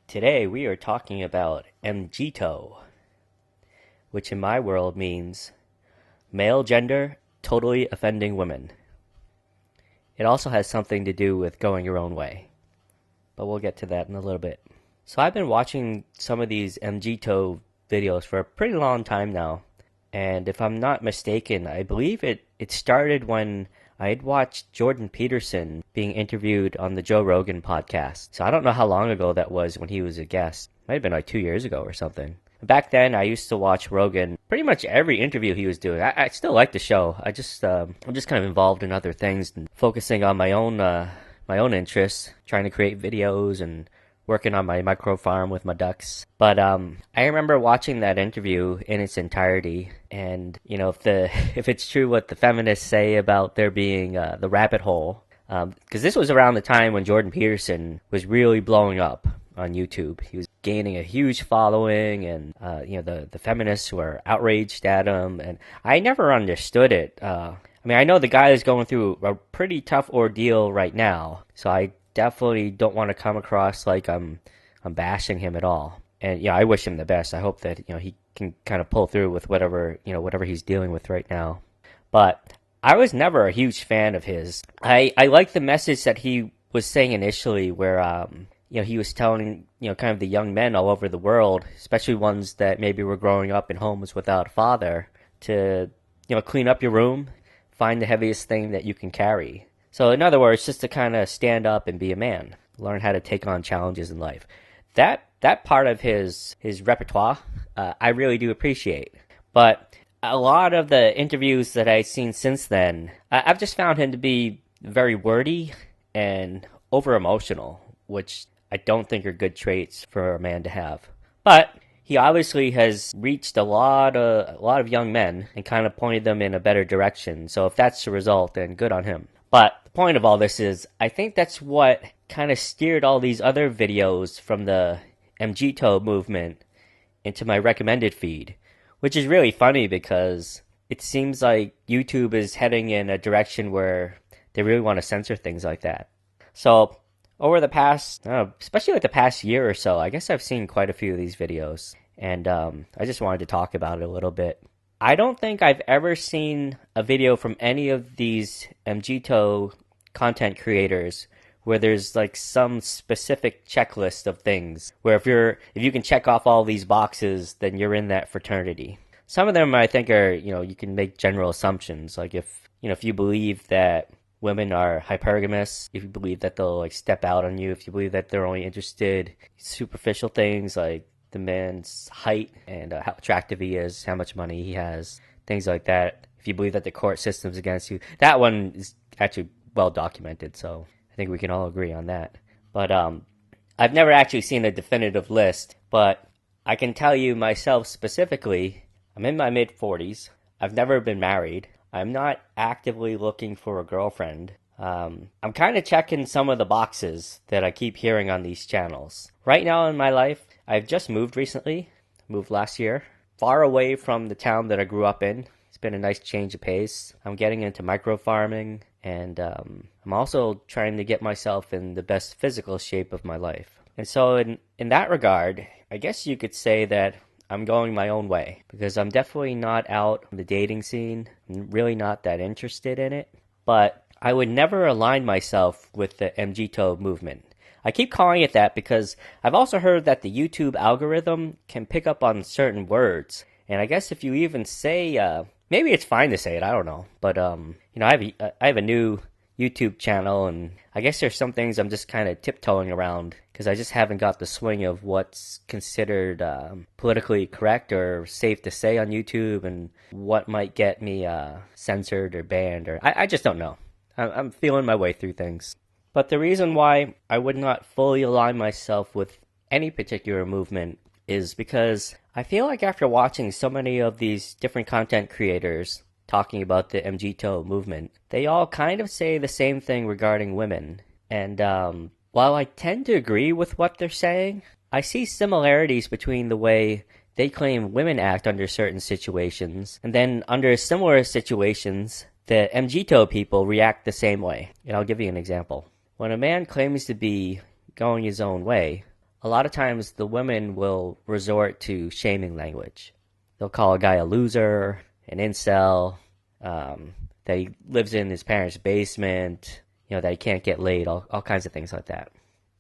Today we are talking about MGTOW, which in my world means male gender totally offending women. It also has something to do with going your own way, but we'll get to that in a little bit. So I've been watching some of these MGTOW videos for a pretty long time now, and if I'm not mistaken, I believe it started when I had watched Jordan Peterson being interviewed on the Joe Rogan podcast. So I don't know how long ago that was when he was a guest. Might have been like 2 years ago or something. Back then, I used to watch Rogan pretty much every interview he was doing. I still like the show. I'm just kind of involved in other things and focusing on my own interests, trying to create videos and working on my micro farm with my ducks. But I remember watching that interview in its entirety, and if it's true what the feminists say about there being the rabbit hole, because this was around the time when Jordan Peterson was really blowing up on YouTube. He was gaining a huge following, and the feminists were outraged at him, and I never understood it. I know the guy is going through a pretty tough ordeal right now, so I definitely don't want to come across like I'm bashing him at all. And I wish him the best. I hope that he can kind of pull through with whatever he's dealing with right now. But I was never a huge fan of his. I liked the message that he was saying initially, where he was telling kind of the young men all over the world, especially ones that maybe were growing up in homes without a father, to clean up your room, find the heaviest thing that you can carry. So in other words, just to kind of stand up and be a man, learn how to take on challenges in life. That part of his repertoire, I really do appreciate. But a lot of the interviews that I've seen since then, I've just found him to be very wordy and over-emotional, which I don't think are good traits for a man to have. But he obviously has reached a lot of young men and kind of pointed them in a better direction. So if that's the result, then good on him. But the point of all this is, I think that's what kind of steered all these other videos from the MGTOW movement into my recommended feed, which is really funny because it seems like YouTube is heading in a direction where they really want to censor things like that. So over the past, especially like the past year or so, I guess I've seen quite a few of these videos, and I just wanted to talk about it a little bit. I don't think I've ever seen a video from any of these MGTOW content creators where there's like some specific checklist of things where if you can check off all these boxes, then you're in that fraternity. Some of them I think are, you can make general assumptions, like if you believe that women are hypergamous, if you believe that they'll like step out on you, if you believe that they're only interested in superficial things like the man's height and how attractive he is, how much money he has, things like that. If you believe that the court system's against you, that one is actually well documented, so I think we can all agree on that. But I've never actually seen a definitive list, but I can tell you myself specifically, I'm in my mid-40s. I've never been married. I'm not actively looking for a girlfriend. I'm kind of checking some of the boxes that I keep hearing on these channels. Right now in my life, I've just moved recently, moved last year, far away from the town that I grew up in. It's been a nice change of pace. I'm getting into micro farming, and I'm also trying to get myself in the best physical shape of my life. And so in that regard, I guess you could say that I'm going my own way, because I'm definitely not out on the dating scene. I'm really not that interested in it. But I would never align myself with the MGTOW movement. I keep calling it that because I've also heard that the YouTube algorithm can pick up on certain words. And I guess if you even say, maybe it's fine to say it, I don't know. But, I have a new YouTube channel, and I guess there's some things I'm just kind of tiptoeing around because I just haven't got the swing of what's considered politically correct or safe to say on YouTube and what might get me censored or banned, or I just don't know. I'm feeling my way through things. But the reason why I would not fully align myself with any particular movement is because I feel like after watching so many of these different content creators talking about the MGTOW movement, they all kind of say the same thing regarding women. And while I tend to agree with what they're saying, I see similarities between the way they claim women act under certain situations, and then under similar situations, the MGTOW people react the same way. And I'll give you an example. When a man claims to be going his own way, a lot of times the women will resort to shaming language. They'll call a guy a loser, an incel, that he lives in his parents' basement, that he can't get laid, all kinds of things like that.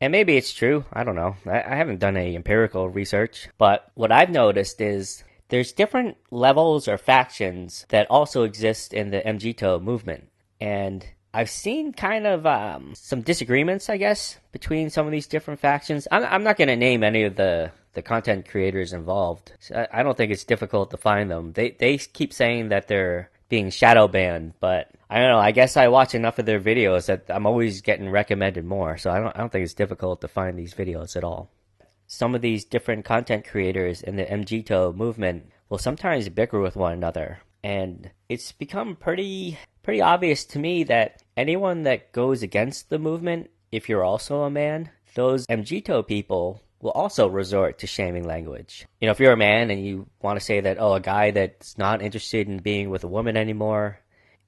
And maybe it's true. I don't know. I haven't done any empirical research. But what I've noticed is there's different levels or factions that also exist in the MGTOW movement. And I've seen kind of some disagreements, I guess, between some of these different factions. I'm not going to name any of the content creators involved. So I don't think it's difficult to find them. They keep saying that they're being shadow banned, but I don't know. I guess I watch enough of their videos that I'm always getting recommended more. So I don't think it's difficult to find these videos at all. Some of these different content creators in the MGTOW movement will sometimes bicker with one another, and it's become pretty obvious to me that anyone that goes against the movement, if you're also a man, those MGTOW people will also resort to shaming language. If you're a man and you want to say that, a guy that's not interested in being with a woman anymore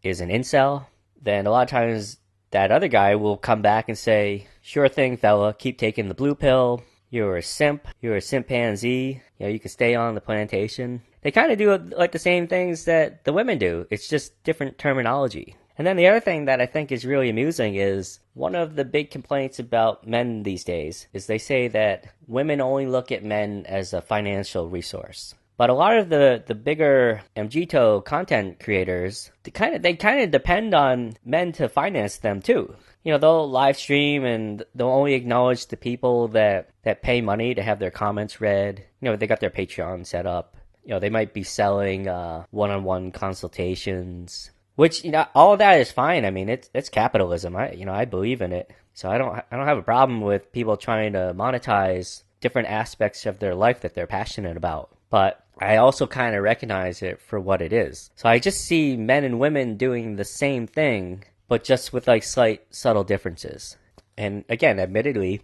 is an incel, then a lot of times that other guy will come back and say, sure thing, fella, keep taking the blue pill. You're a simp. You're a chimpanzee. You can stay on the plantation. They kind of do like the same things that the women do. It's just different terminology. And then the other thing that I think is really amusing is one of the big complaints about men these days is they say that women only look at men as a financial resource. But a lot of the bigger MGTOW content creators, they kind of depend on men to finance them too. They'll live stream and they'll only acknowledge the people that pay money to have their comments read. They got their Patreon set up. They might be selling one-on-one consultations. Which, all of that is fine. I mean, it's capitalism. I believe in it. So I don't have a problem with people trying to monetize different aspects of their life that they're passionate about. But I also kind of recognize it for what it is. So I just see men and women doing the same thing, but just with like slight subtle differences. And again, admittedly,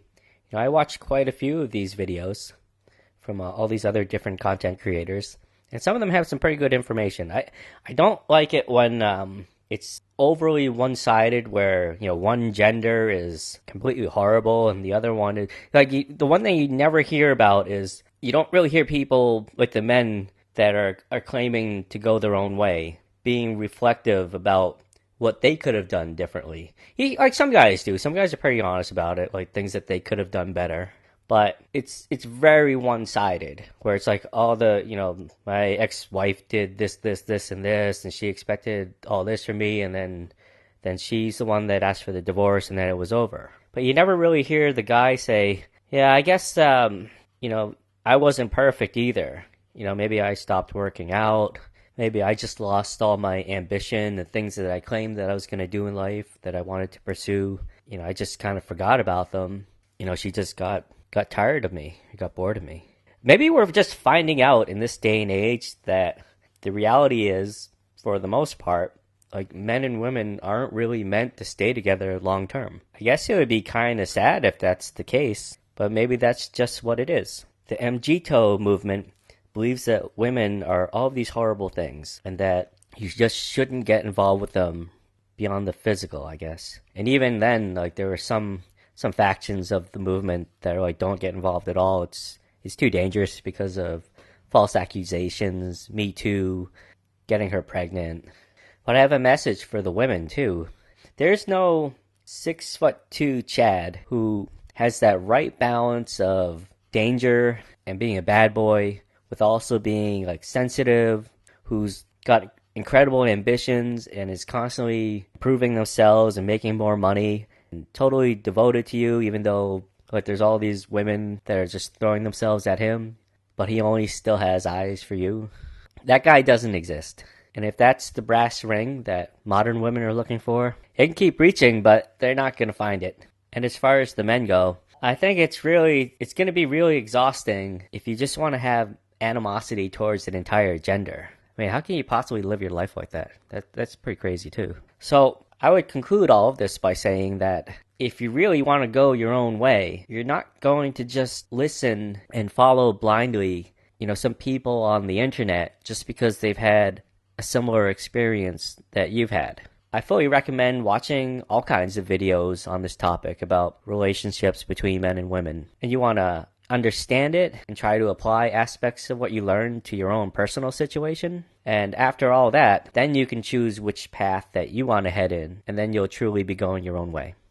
I watched quite a few of these videos from all these other different content creators. And some of them have some pretty good information. I don't like it when it's overly one-sided where, one gender is completely horrible and the other one is... the one thing you never hear about is you don't really hear people like the men that are claiming to go their own way, being reflective about what they could have done differently. Like some guys do. Some guys are pretty honest about it, like things that they could have done better. But it's very one-sided, where it's like all the, my ex-wife did this, and this, and she expected all this from me, and then she's the one that asked for the divorce, and then it was over. But you never really hear the guy say, yeah, I guess, I wasn't perfect either. Maybe I stopped working out. Maybe I just lost all my ambition, the things that I claimed that I was going to do in life, that I wanted to pursue. I just kind of forgot about them. She just got tired of me. He got bored of me. Maybe we're just finding out in this day and age that the reality is, for the most part, like men and women aren't really meant to stay together long term. I guess it would be kind of sad if that's the case, but maybe that's just what it is. The MGTOW movement believes that women are all of these horrible things and that you just shouldn't get involved with them beyond the physical, I guess. And even then, like there were some factions of the movement that are like, don't get involved at all. It's too dangerous because of false accusations, Me Too, getting her pregnant. But I have a message for the women too. There's no 6'2" Chad who has that right balance of danger and being a bad boy with also being like sensitive, who's got incredible ambitions and is constantly improving themselves and making more money. And totally devoted to you, even though like there's all these women that are just throwing themselves at him, but he only still has eyes for you. That guy doesn't exist. And if that's the brass ring that modern women are looking for, they can keep reaching, but they're not going to find it. And as far as the men go, I think it's going to be really exhausting if you just want to have animosity towards an entire gender. I mean, how can you possibly live your life like that? That's pretty crazy too. So I would conclude all of this by saying that if you really want to go your own way, you're not going to just listen and follow blindly, some people on the internet just because they've had a similar experience that you've had. I fully recommend watching all kinds of videos on this topic about relationships between men and women. And you want to understand it and try to apply aspects of what you learn to your own personal situation. And after all that, then you can choose which path that you want to head in, and then you'll truly be going your own way.